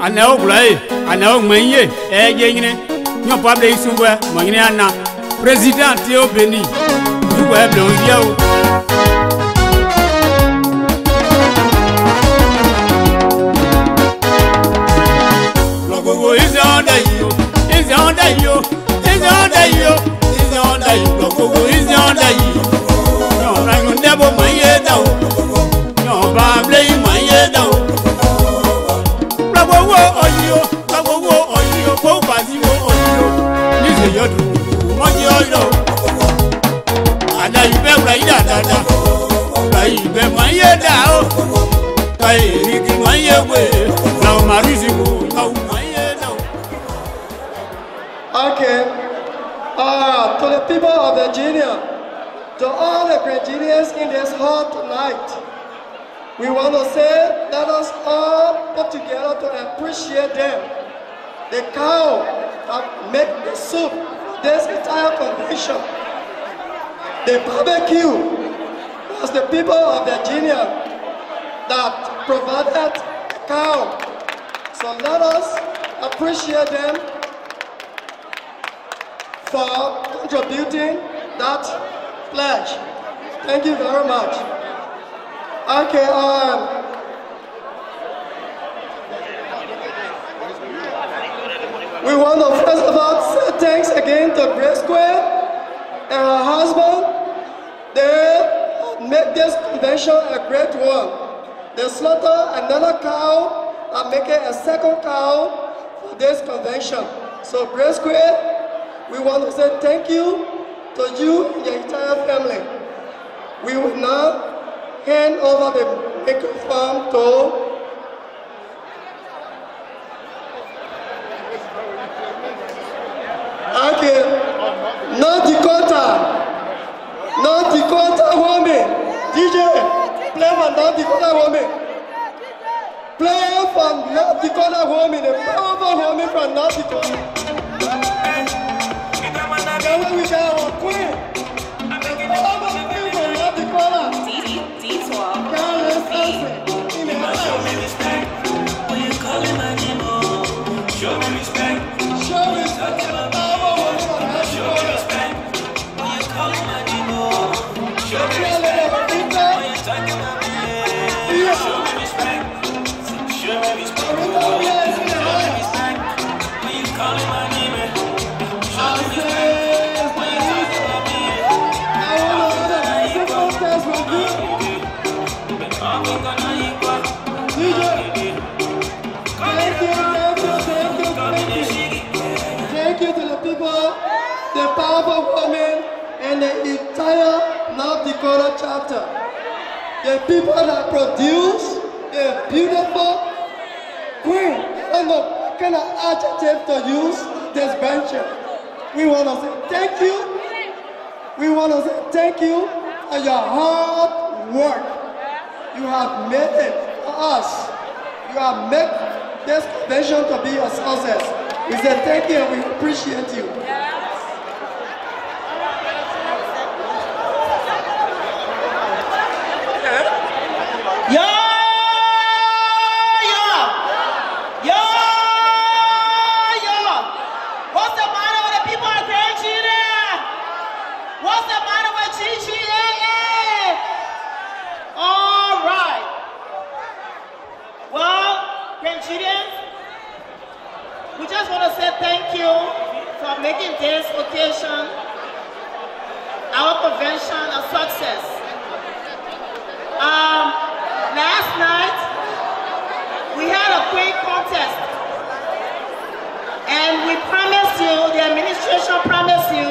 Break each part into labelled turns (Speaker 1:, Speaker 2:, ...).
Speaker 1: I know Krayee, I know Menye, no public somewhere, Magniana, President Theo Benny, you were blown yo. Logo is under you, is under you, is under you, is under you, Logo is under you. No, I will never my head down. No, probably my head down.
Speaker 2: Okay, to the people of Virginia, to all the Virginians in this hall tonight, we want to say, let us all put together to appreciate them. The cow that make the soup, this entire convention. The barbecue was the people of Virginia that provided cow. So let us appreciate them for contributing that pledge. Thank you very much. Okay, we want to first of all say thanks again to Grace Queen and her husband. They make this convention a great one. They slaughter another cow and make it a second cow for this convention. So Grace Queen, we want to say thank you to you and your entire family. We will now hand over the microphone to North Dakota woman. DJ, play for North Dakota woman. Play for North Dakota woman, the powerful woman from North Dakota. Then we got our queen. The powerful queen from North Dakota. Show me respect. When you calling my name, show me respect. Show me respect. Show me respect. When you calling my name, show me respect. When you talking about me, show me respect. Show me respect. Show me respect. When you calling my name, show me respect. When you talking about me, I'm gonna equal. Thank you to the people, the powerful women, and the entire North Dakota chapter. The people that produce the beautiful queen. I don't know what kind of adjective to use this venture. We want to say thank you. We want to say thank you for your hard work. You have made it for us. You have made this convention to be a success. We say thank you and we appreciate you.
Speaker 3: What's the matter with the people of Gedeh? What's the matter with GGA? All right. Well, Grenadians, we just want to say thank you for making this occasion, our convention, a success. Last night, we had a quick contest, and we promised you, the administration promised you,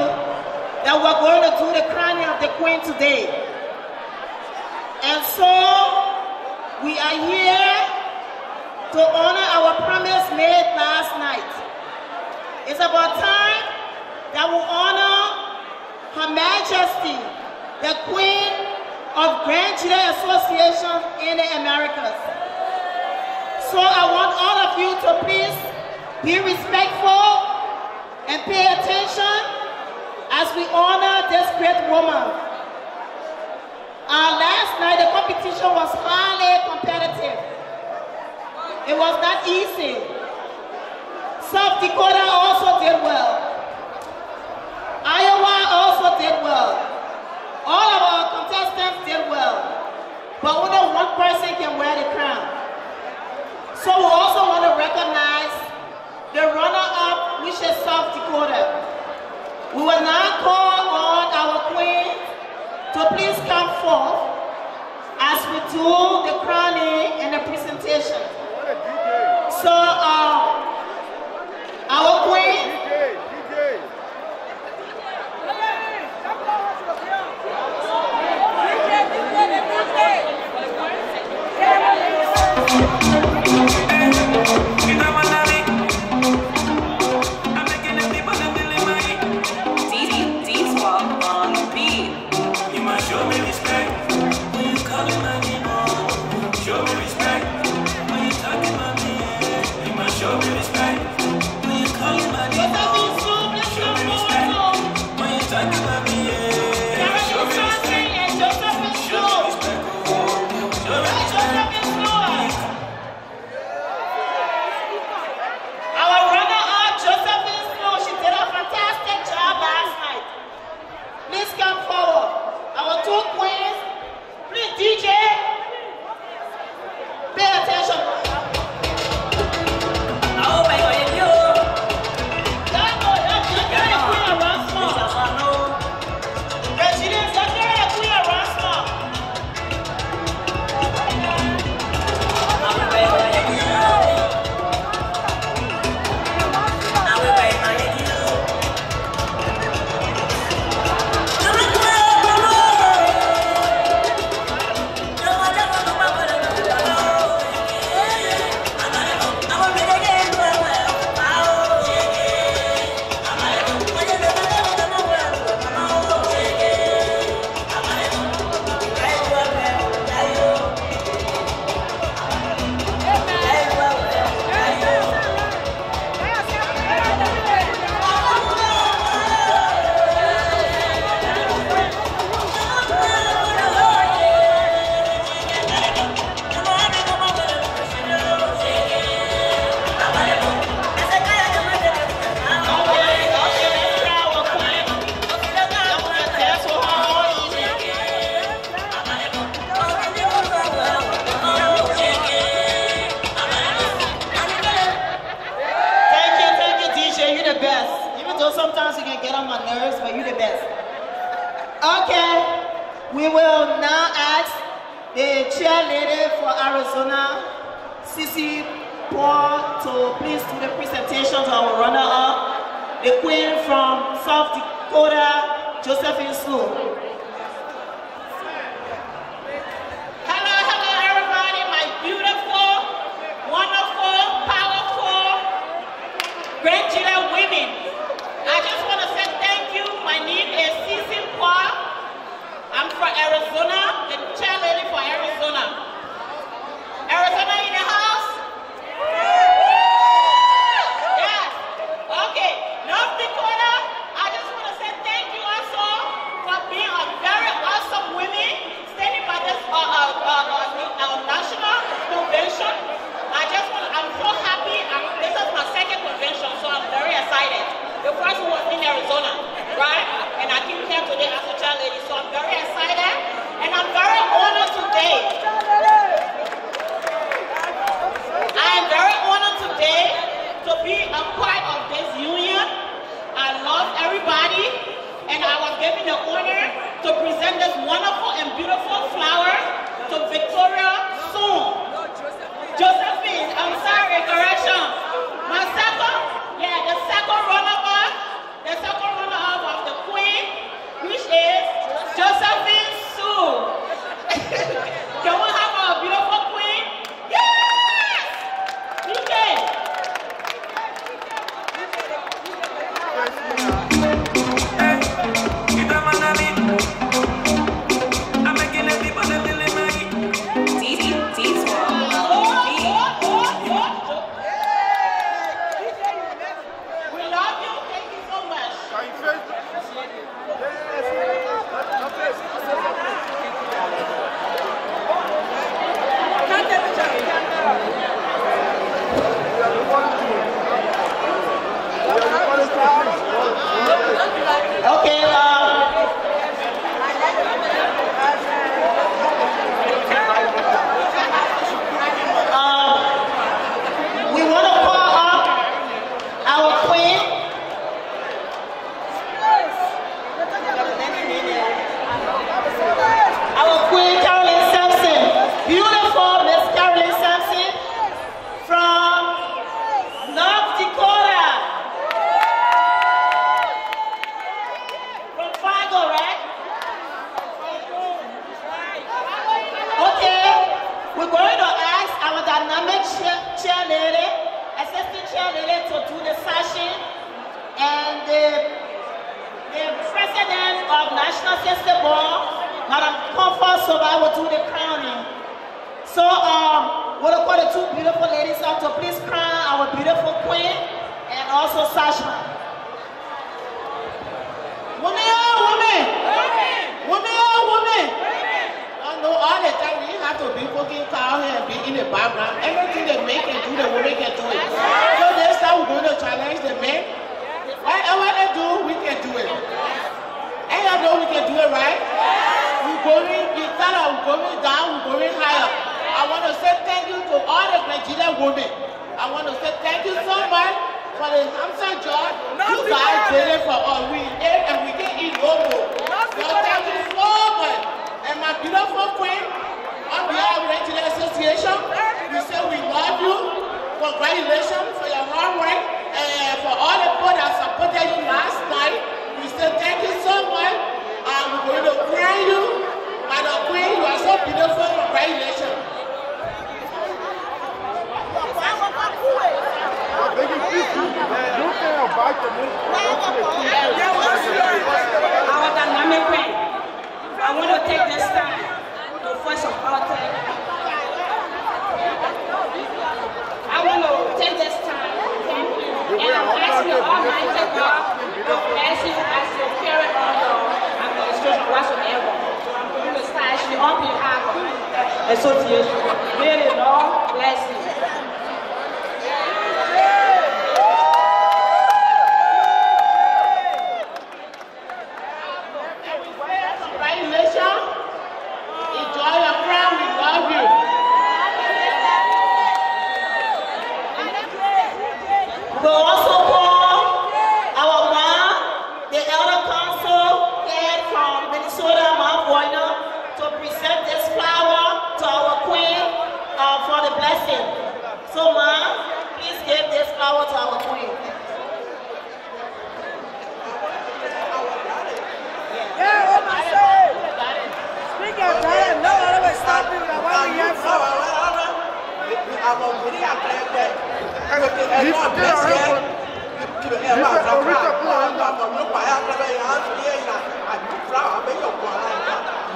Speaker 3: that we're going to do the crowning of the Queen today. And so, we are here to honor our promise made last night. It's about time that we honor Her Majesty, the Queen of Gedeh Association in the Americas. So I want all of you to please be respectful and pay attention as we honor this great woman. Last night the competition was highly competitive. It was not easy. South Dakota also did well. Iowa also did well. All of our contestants did well. But only one person can wear the crown. So we also want to recognize the runner-up, which is South Dakota. We will now call on our queen to please come forth as we do the crowning and the presentation. So, our queen. We will now ask the chairlady for Arizona, Sissy Paul, to please do the presentation to our runner-up, the queen from South Dakota, Josephine Slow.
Speaker 4: Arizona, the chairlady for Arizona. Arizona in the house? Yes. Okay. North Dakota, I just want to say thank you also for being a very awesome women standing by this national convention. I'm so happy. This is my second convention, so I'm very excited. The first one was in Arizona, right? And I came here today as a chairlady, so I'm very excited. And I'm very honored today. I am very honored today to be a part of this union. I love everybody, and I was given the honor to present this wonderful and beautiful flower to Victoria soon. Josephine, I'm sorry, correction. My the second runner-up of the queen, which is Josephine Sue. Can we have our beautiful queen? Yes!
Speaker 5: DJ!
Speaker 3: fashion. And the president of National Sister Ball, Madam Comfort Soba, will do the crowning. So we'll call the two beautiful ladies up to please crown our beautiful queen and also Sashma. Women, women! Women! I know all the time we have to be working out here and be in the background. Everything the men can do, the women can do it. So this time we're going to challenge the men. Whatever they do, we can do it. And I know we can do it, right? We're going down, we're going higher. I want to say thank you to all the Nigerian women. I want to say thank you so much for the Hamsa job. You guys did it for us. We ate and we can eat no more. So thank you so much. And my beautiful queen, on behalf of the Nigerian Association, we say we love you. Congratulations for your hard work. And for all the people that supported you last night, we say thank you so much. We're going to crown you. Madam Queen, you are so beautiful. Congratulations.
Speaker 5: Our dynamic queen, I want to take this time to first of all I want to take this time and I'm asking the Almighty God to bless you as you carry on the administration whatsoever. So I'm going to start actually on behalf of the association. May the Lord bless you.
Speaker 3: So, Ma, please give this flower to our queen.
Speaker 6: Yeah, what I say? Speak your time. No one will stop you. What we have for?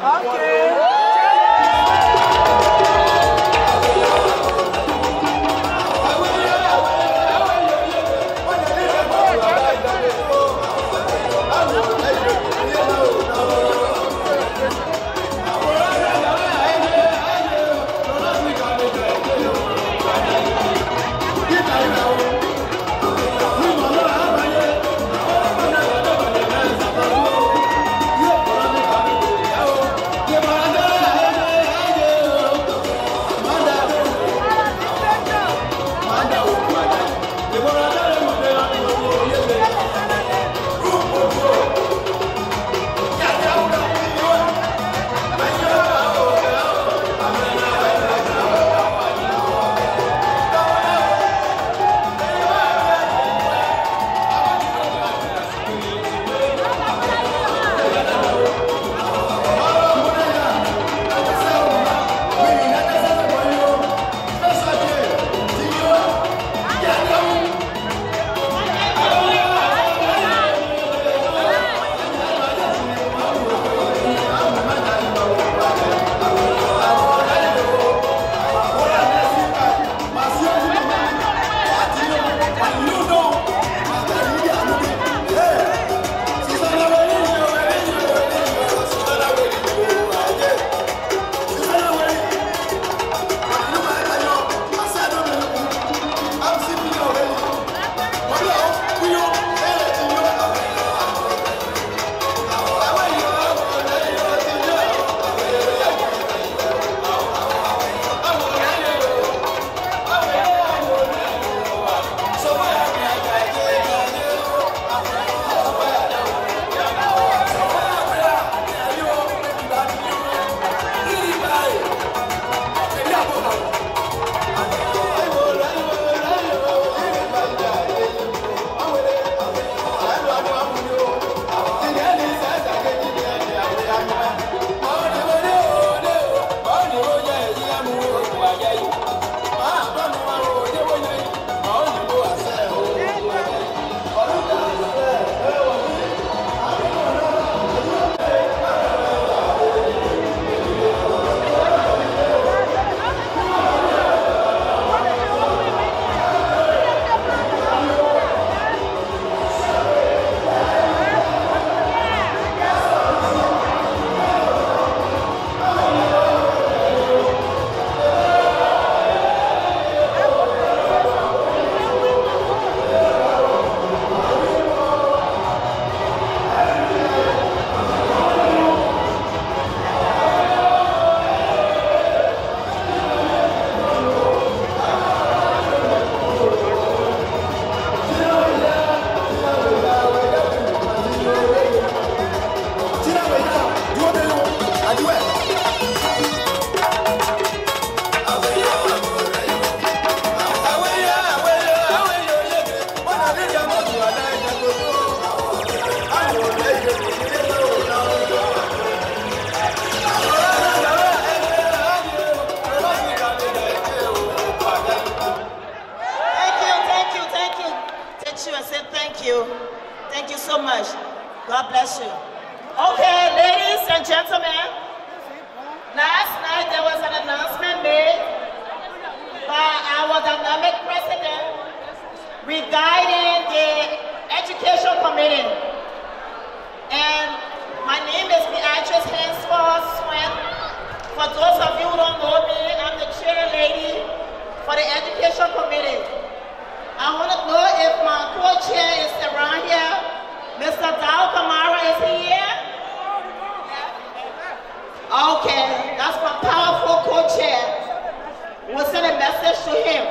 Speaker 6: Okay.
Speaker 3: God bless you. Okay, ladies and gentlemen, last night there was an announcement made by our dynamic president regarding the Education Committee. And my name is Beatrice Henceforth Swen. For those of you who don't know me, I'm the chair lady for the Education Committee. I want to know if my co-chair is around here. Mr. Dao Kamara, is he here? Okay, that's my powerful co-chair. We'll send a message to him.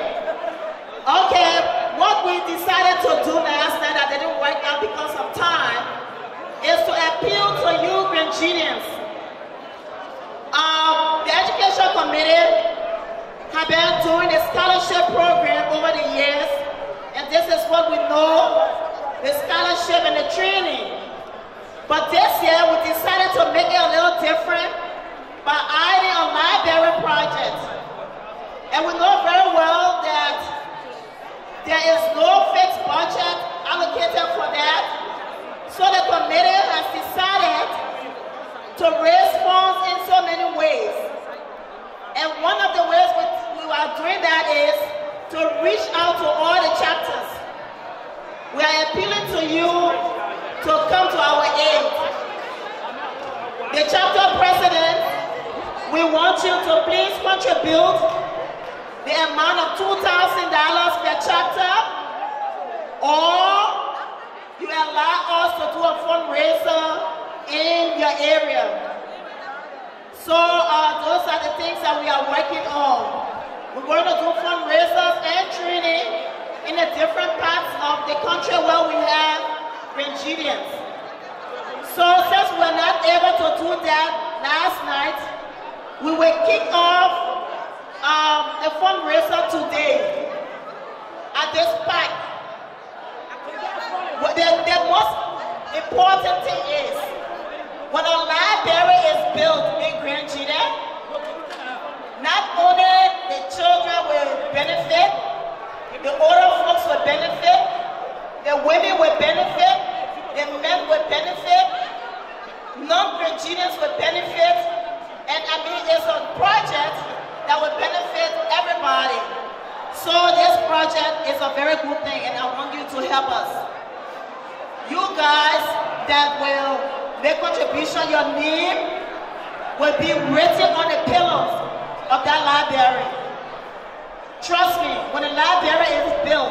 Speaker 3: Okay, what we decided to do last night that didn't work out because of time is to appeal to you Grenadians. The Education Committee have been doing a scholarship program over the years, and this is what we know, the scholarship and the training. But this year we decided to make it a little different by adding a library project. And we know very well that there is no fixed budget allocated for that. So the committee has decided to raise funds in so many ways. And one of the ways we are doing that is to reach out to all the chapters. We are appealing to you to come to our aid. The chapter president, we want you to please contribute the amount of $2,000 per chapter, or you allow us to do a fundraiser in your area. So those are the things that we are working on. We're going to do fundraisers and training in the different parts of the country where we have Grenadians. So since we're not able to do that last night, we will kick off the fundraiser today at this park. The most important thing is, when a library is built in Grand Gedeh, not only the children will benefit, the older folks will benefit, the women will benefit, the men will benefit, non-Grenadians will benefit, and I mean it's a project that will benefit everybody. So this project is a very good thing, and I want you to help us. You guys that will make contribution, your name will be written on the pillars of that library. Trust me, when a library is built,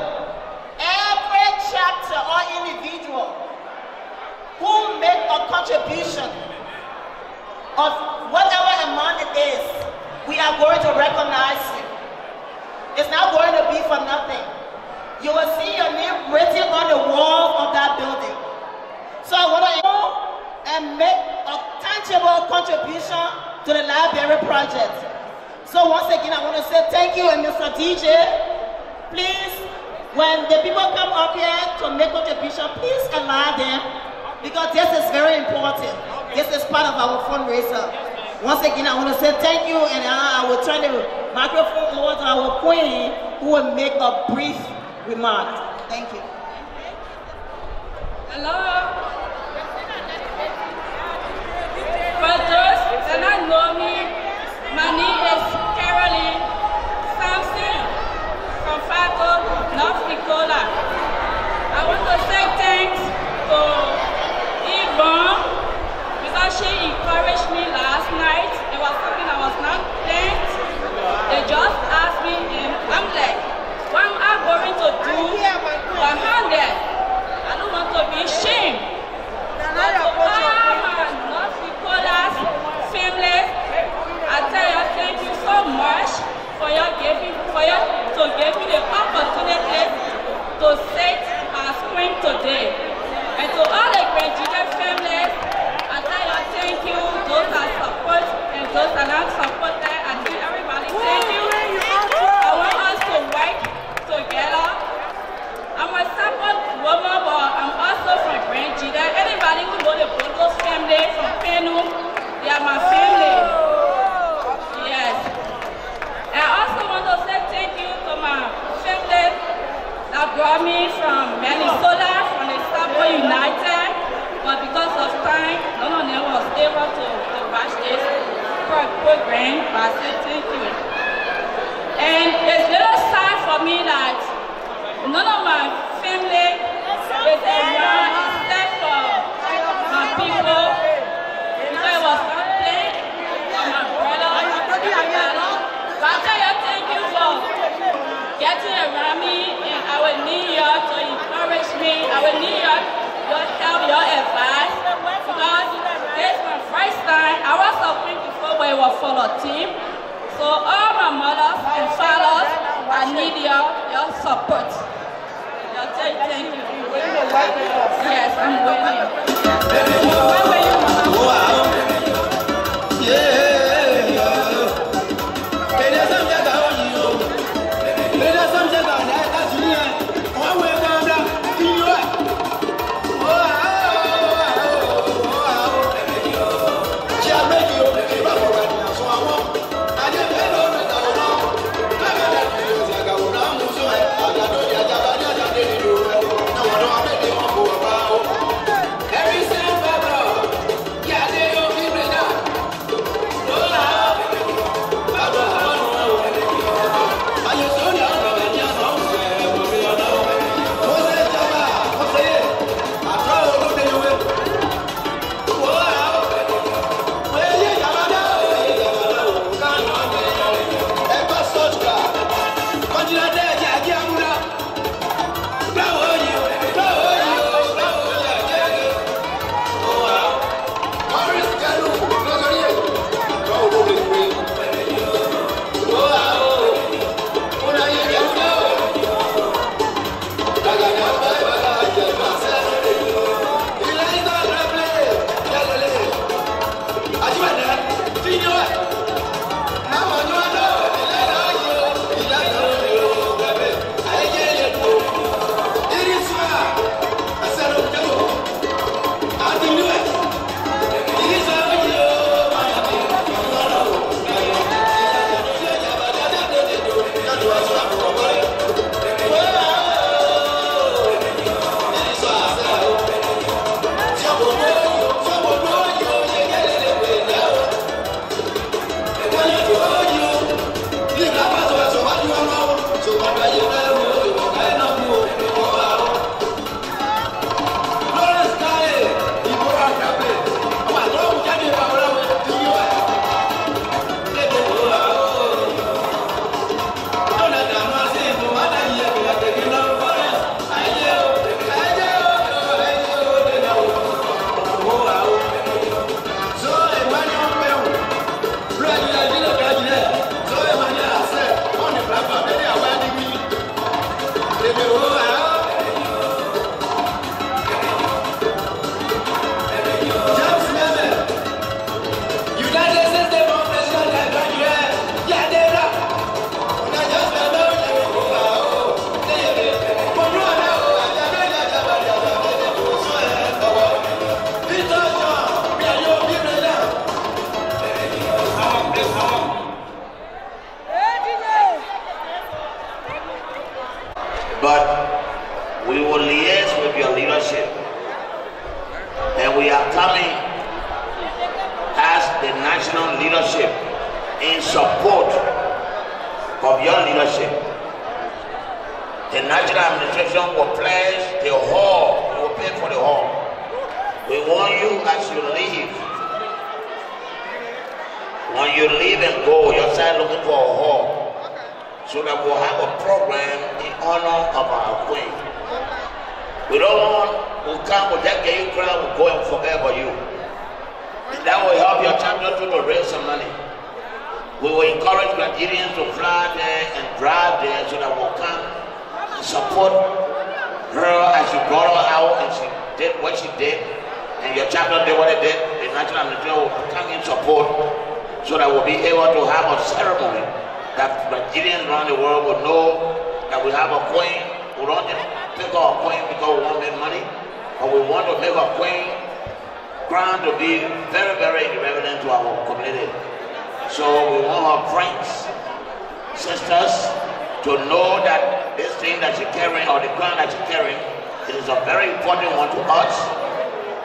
Speaker 3: every chapter or individual who make a contribution of whatever amount it is, we are going to recognize you. It's not going to be for nothing. You will see your name written on the wall of that building. So I want to go and make a tangible contribution to the library project. So once again, I want to say thank you, and Mr. DJ, please, when the people come up here to make contribution, please allow them, because this is very important. This is part of our fundraiser. Once again, I want to say thank you, and I will turn the microphone over to our queen, who will make a brief remark. Thank you.
Speaker 5: Hello. For those that don't know me, my name is Krayee from Fargo, North Dakota. I want to say thanks to Yvonne because she encouraged me last night. It was something I was not thanked. They just asked me, and I'm like, what am I going to do for 100? I don't want to be ashamed. But to all my North Dakota's family, I tell you, thank you so much for your giving, to give me the opportunity to sit and scream today. And to all the Grand Gedeh families, I tell you, thank you. Those that support and those that not support that, I tell everybody, thank you. I want us to work together. I'm a support woman, but I'm also from Grand Gedeh. Anybody who know the Bodos family from Penu, they are my family. Yes. And I also want to say thank you to my family that brought me from Minnesota, from the Sabo United. But because time, none of them was able to watch this program, but I say thank you. And it's a little sad for me that none of my family is around except for my people. Because it was not planned for my brother and my father. But I tell you, thank you for getting around me, and I will need you to encourage me. I will need your help, your advice. Because this is my first time. I was talking before where it was for a team. So all my mothers and fathers, I need your support. Thank you. Yes, I'm waiting. Where were you, Mama?
Speaker 7: Wow. Yeah.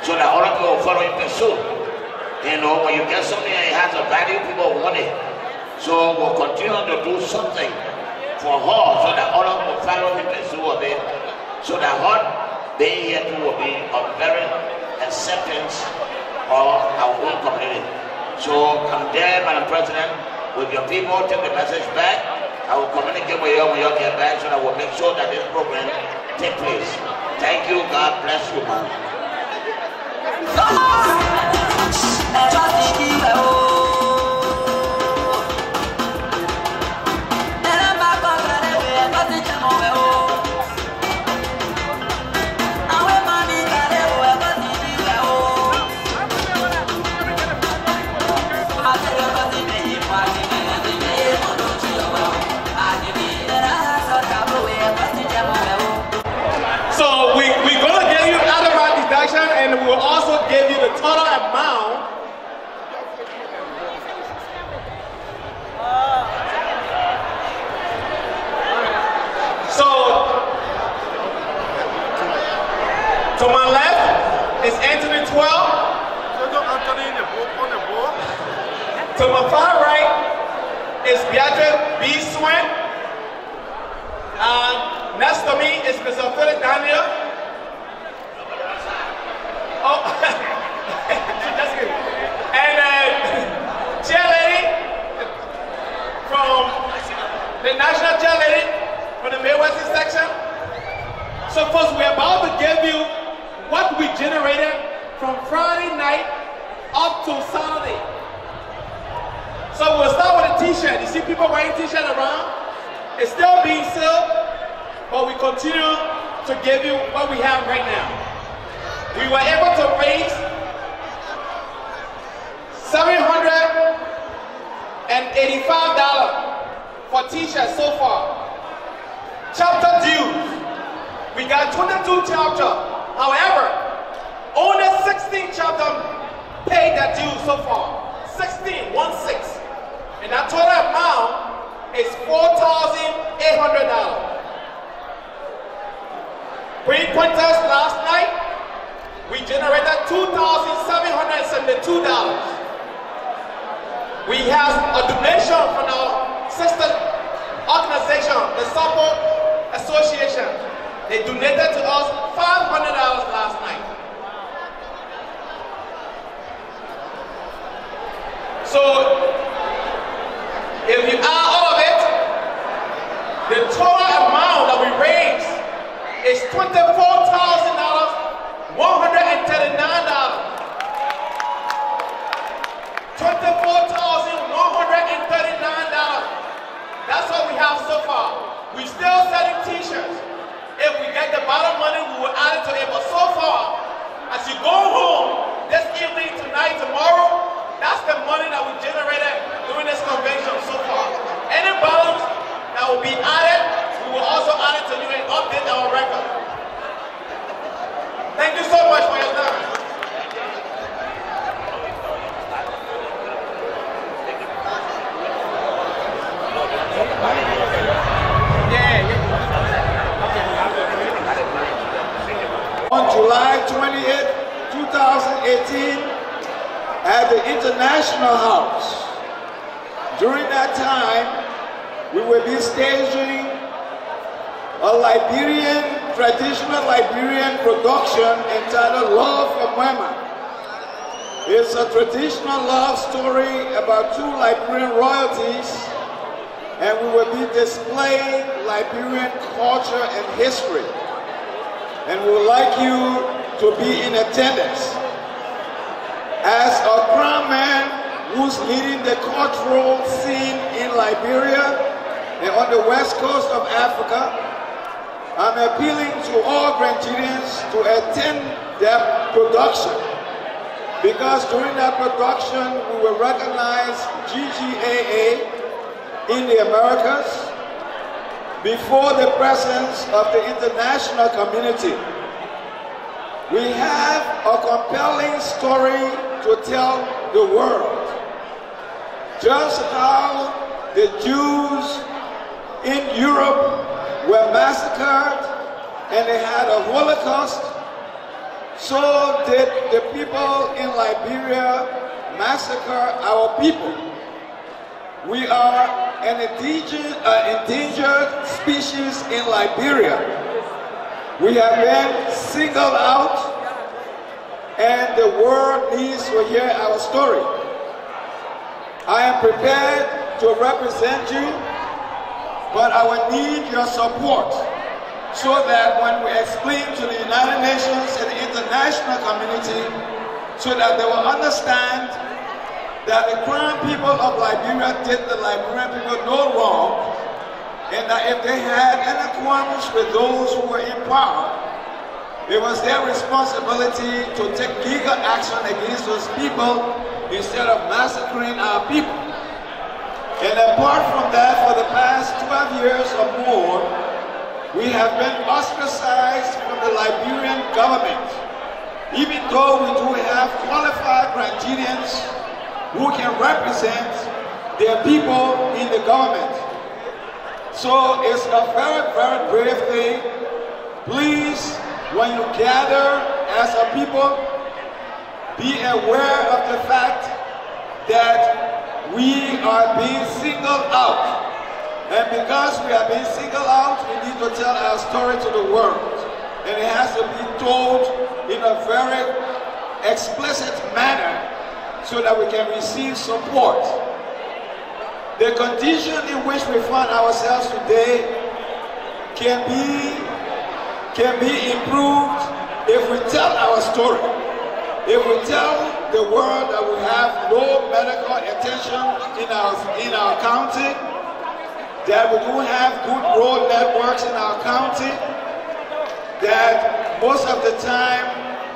Speaker 8: so that other people will follow in pursuit. You know, when you get something and it has a value, people want it. So we'll continue to do something for her so that other people will follow in pursuit of it, so that her being here too will be a very acceptance of our own community. So I'm there, Madam President, with your people, take the message back. I will communicate with you when you get back so that we'll make sure that this program take place. Thank you. God bless you, man.
Speaker 9: So we're going to give you out of our deduction, and we will also give you the total amount. So to my left is Anthony 12. To my far right is Beatrice B. Swin. Next to me is Mr. Philip Daniel. Oh, that's good. And chairlady from the national chairlady from the Midwestern section. So folks, we're about to give you what we generated from Friday night up to Saturday. So we'll start with a t-shirt. You see people wearing t-shirts around? It's still being sold, but we continue to give you what we have right now. We were able to raise $785 for t-shirts so far. Chapter dues, we got 22 chapters. However, only 16 chapters paid their dues so far. 16, 1-6. And that total amount is $4,800. Pre-contest last night, we generated $2,772. We have a donation from our sister organization, the Support Association. They donated to us $500 last night. So, if you add all of it, the total amount that we raised is $24,139. $24,139. That's what we have so far. We're still selling t-shirts. If we get the bottom money, we will add it to it. But so far, as you go home this evening, tonight, tomorrow, that's the money that we generated during this convention so far. Any balance that will be added, we will also add it to you and update our record. Thank you so much for your time.
Speaker 10: On July 28, 2018, at the International House. During that time, we will be staging a traditional Liberian production entitled Love for Mama. It's a traditional love story about two Liberian royalties, and we will be displaying Liberian culture and history. And we would like you to be in attendance. As a crown man who's leading the cultural scene in Liberia and on the west coast of Africa, I'm appealing to all Granadians to attend that production, because during that production we will recognize GGAA in the Americas before the presence of the international community. We have a compelling story to tell the world. Just how the Jews in Europe were massacred and they had a Holocaust, so did the people in Liberia massacre our people. We are an endangered species in Liberia. We have been singled out, and the world needs to hear our story. I am prepared to represent you, but I will need your support so that when we explain to the United Nations and the international community, so that they will understand that the Crown people of Liberia did the Liberian people no wrong, and that if they had any qualms with those who were in power, it was their responsibility to take legal action against those people instead of massacring our people. And apart from that, for the past 12 years or more, we have been ostracized from the Liberian government, even though we do have qualified Granadians who can represent their people in the government. So it's a very, very brave thing. Please, when you gather as a people, be aware of the fact that we are being singled out. And because we are being singled out, we need to tell our story to the world. And it has to be told in a very explicit manner so that we can receive support. The condition in which we find ourselves today can be improved if we tell our story. If we tell the world that we have no medical attention in our county, that we don't have good road networks in our county, that most of the time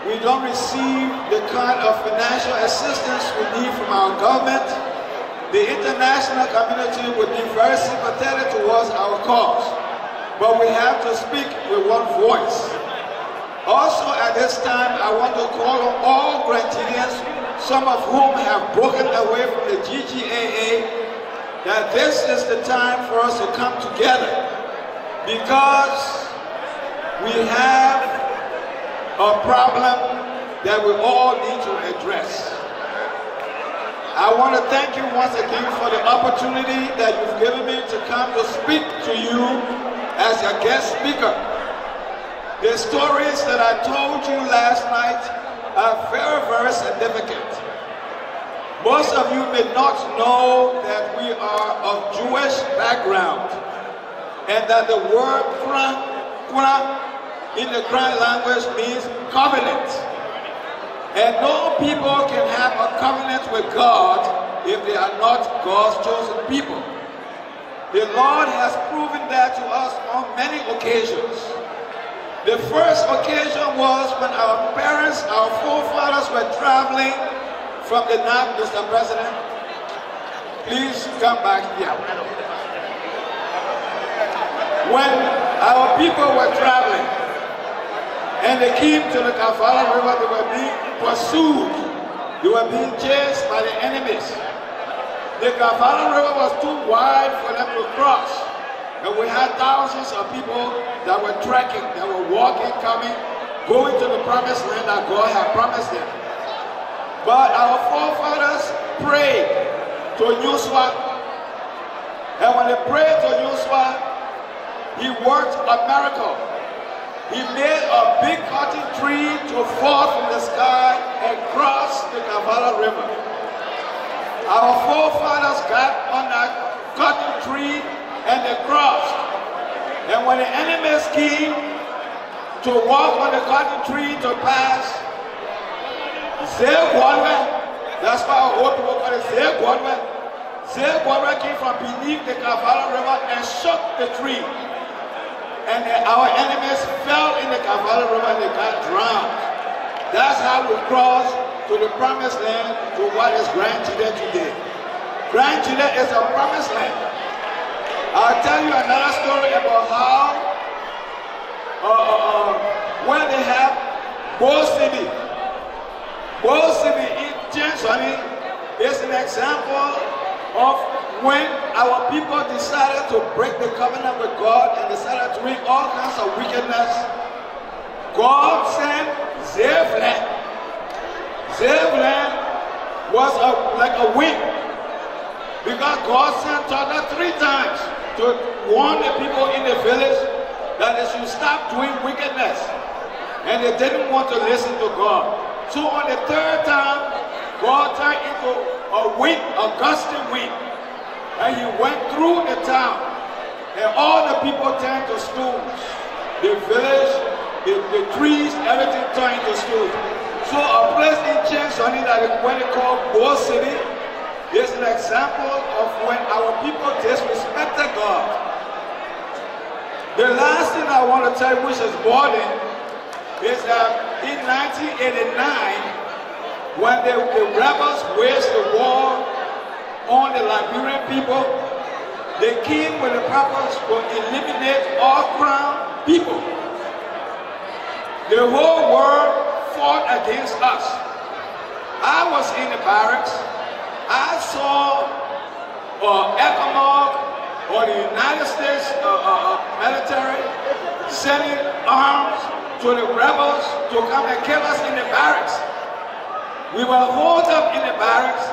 Speaker 10: we don't receive the kind of financial assistance we need from our government, the international community would be very sympathetic towards our cause. But we have to speak with one voice. Also at this time, I want to call on all Granadians, some of whom have broken away from the GGAA, that this is the time for us to come together, because we have a problem that we all need to address. I want to thank you once again for the opportunity that you've given me to come to speak to you as a guest speaker. The stories that I told you last night are very, very significant. Most of you may not know that we are of Jewish background, and that the word Qur'an in the Krayee language means covenant. And no people can have a covenant with God if they are not God's chosen people. The Lord has proven that to us on many occasions. The first occasion was when our parents, our forefathers were traveling from the north. Mr. President, please come back here. When our people were traveling and they came to the Kavala River, they were being pursued. They were being chased by the enemies. The Kavala River was too wide for them to cross. And we had thousands of people that were trekking, that were walking, coming, going to the promised land that God had promised them. But our forefathers prayed to Yuswa. And when they prayed to Yuswa, he worked a miracle. He made a big cotton tree to fall from the sky and cross the Kavala River. Our forefathers got on that cotton tree and they crossed. And when the enemies came to walk on the cotton tree to pass, that's why our old people call it Zegwadwe came from beneath the Kavala River and shook the tree. And our enemies fell in the Kavala River and they got drowned. That's how we crossed to the promised land, to what is Grand Gedeh today. Grand Gedeh is a promised land. I'll tell you another story about how when they have Bo City in Jansoni is an example of when our people decided to break the covenant with God and decided to do all kinds of wickedness. God sent Zebulun. Zebulun was like a wind, because God sent Dakota 3 times to warn the people in the village that they should stop doing wickedness, and they didn't want to listen to God. So on the 3rd time, God turned into a wind, a gusty wind, and he went through the town, and all the people turned to stones. The village, the trees, everything turned into stones. So a place in Changsoni that is what they call Bo City is an example of when our people disrespected God. The last thing I want to tell you, which is boring, is that in 1989, when the rebels waged the war on the Liberian people, they came with the purpose to eliminate all crown people. The whole world fought against us. I was in the barracks. I saw ECOMOG or the United States military sending arms to the rebels to come and kill us in the barracks. We were holed up in the barracks,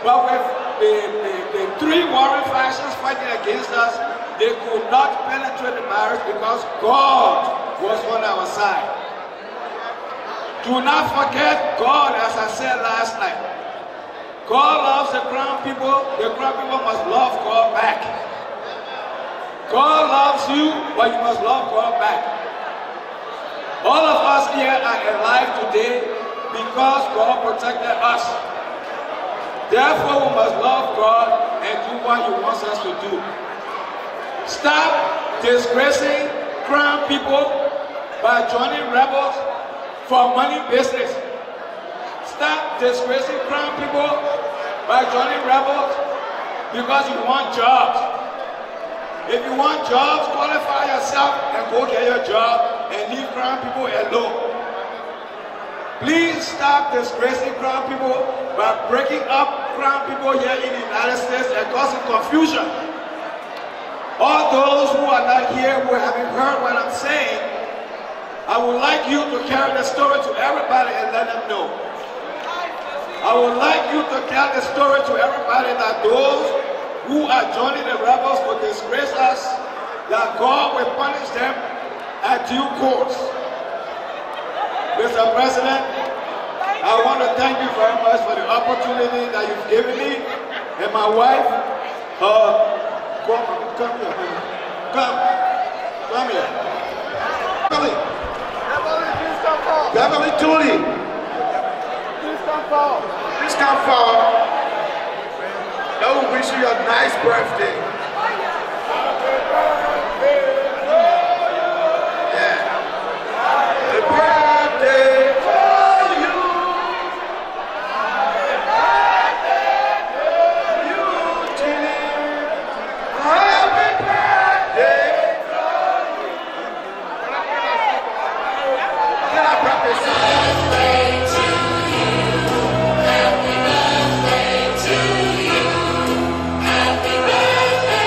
Speaker 10: but with the 3 warring factions fighting against us, they could not penetrate the barracks because God was on our side. Do not forget God, as I said last night. God loves the crown people. The crown people must love God back. God loves you, but you must love God back. All of us here are alive today because God protected us. Therefore, we must love God and do what He wants us to do. Stop disgracing crown people by joining rebels for money business. Stop disgracing crown people by joining rebels because you want jobs. If you want jobs, qualify yourself and go get your job and leave crown people alone. Please stop disgracing crown people by breaking up crown people here in the United States and causing confusion. All those who are not here, who haven't heard what I'm saying, I would like you to carry the story to everybody and let them know. I would like you to tell the story to everybody that those who are joining the rebels to disgrace us, that God will punish them at due course. Mr. President, I want to thank you very much for the opportunity that you've given me and my wife. Come here, honey. Come here. Beverly Dooley. Please come forward. Please come forward. I will wish you a nice birthday. Yeah. Happy birthday to you. Happy birthday to you, dear. Happy birthday to you. Can I practice?
Speaker 11: Happy birthday to you. Happy birthday.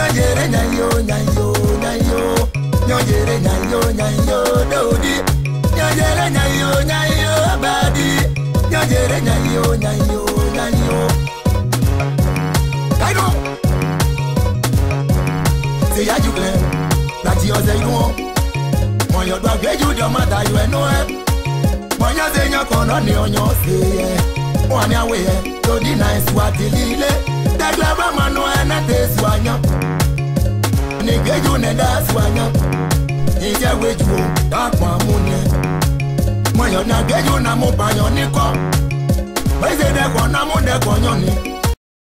Speaker 11: Nyojere nyayo nyayo nyayo. Nyojere nyayo nyayo dodi. Nyojere nyayo nyayo badi. Nyojere nyayo nyayo nyayo. Kaino. Say ya jugle. That you say no. When you do a great you don't matter you know it. When you say you can't on your say. One your way. To the nice what you lile. The clever man no and a taste one ya. Nigga you ne das one ya. Ije we you dark one moon ya. When you na get you na mo pa yo niko. Why say de ko na mo de ko yo ni.